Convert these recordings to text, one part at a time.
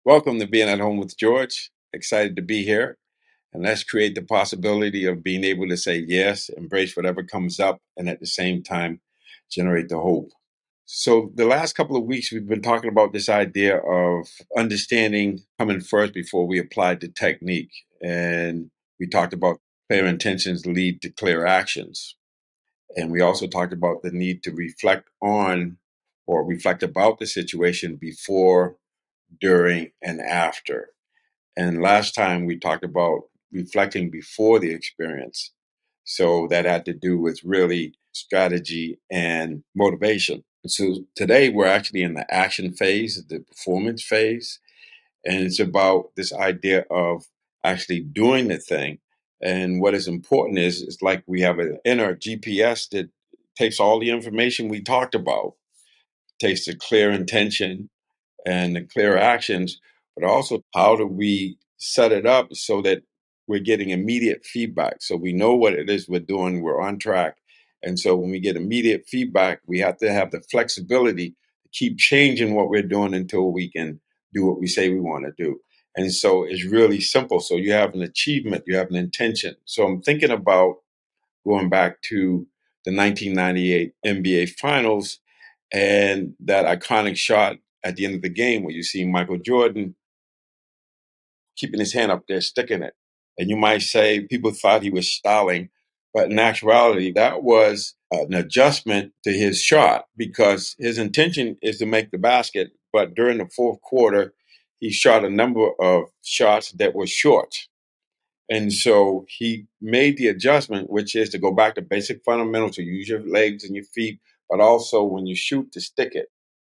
Welcome to Being at Home with George. Excited to be here. And let's create the possibility of being able to say yes, embrace whatever comes up, and at the same time, generate the hope. So, the last couple of weeks, we've been talking about this idea of understanding coming first before we applied the technique. And we talked about clear intentions lead to clear actions. And we also talked about the need to reflect on or reflect about the situation before, during, and after. And last time we talked about reflecting before the experience. So that had to do with really strategy and motivation. So today we're actually in the action phase, the performance phase. And it's about this idea of actually doing the thing. And what is important is it's like we have an inner GPS that takes all the information we talked about, takes the clear intention and the clear actions, but also how do we set it up so that we're getting immediate feedback. So we know what it is we're doing, we're on track. And so when we get immediate feedback, we have to have the flexibility to keep changing what we're doing until we can do what we say we want to do. And so it's really simple. So you have an achievement, you have an intention. So I'm thinking about going back to the 1998 NBA Finals and that iconic shot at the end of the game where you see Michael Jordan keeping his hand up there, sticking it. And you might say people thought he was stalling, but in actuality, that was an adjustment to his shot because his intention is to make the basket. But during the fourth quarter, he shot a number of shots that were short. And so he made the adjustment, which is to go back to basic fundamentals, to use your legs and your feet, but also when you shoot to stick it.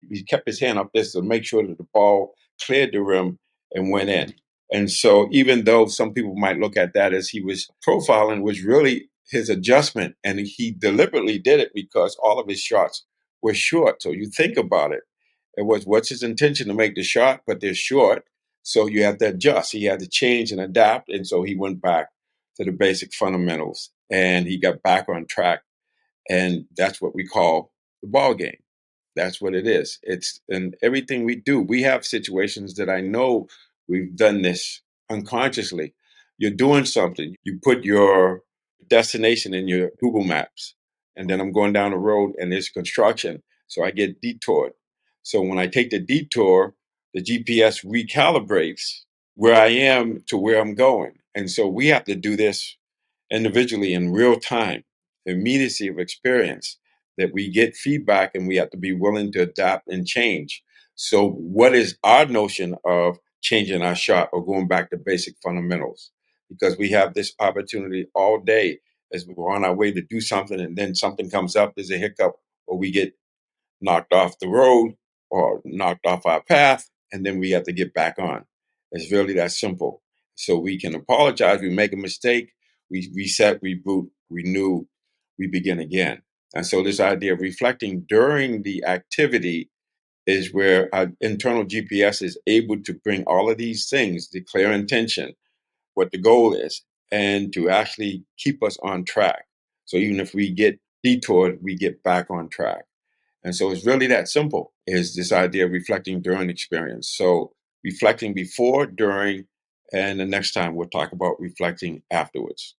He kept his hand up there to make sure that the ball cleared the rim and went in. And so even though some people might look at that as he was profiling, was really his adjustment. And he deliberately did it because all of his shots were short. So you think about it. It was what's his intention to make the shot, but they're short. So you have to adjust. He had to change and adapt. And so he went back to the basic fundamentals and he got back on track. And that's what we call the ball game. That's what it is. It's in everything we do. We have situations that I know we've done this unconsciously. You're doing something, you put your destination in your Google Maps, and then I'm going down the road and there's construction. So I get detoured. So when I take the detour, the GPS recalibrates where I am to where I'm going. And so we have to do this individually in real time, the immediacy of experience, that we get feedback and we have to be willing to adapt and change. So, what is our notion of changing our shot or going back to basic fundamentals? Because we have this opportunity all day as we're on our way to do something and then something comes up, there's a hiccup, or we get knocked off the road or knocked off our path, and then we have to get back on. It's really that simple. So we can apologize, we make a mistake, we reset, reboot, renew, we begin again. And so this idea of reflecting during the activity is where our internal GPS is able to bring all of these things, declare intention, what the goal is, and to actually keep us on track. So even if we get detoured, we get back on track. And so it's really that simple, is this idea of reflecting during experience. So reflecting before, during, and the next time we'll talk about reflecting afterwards.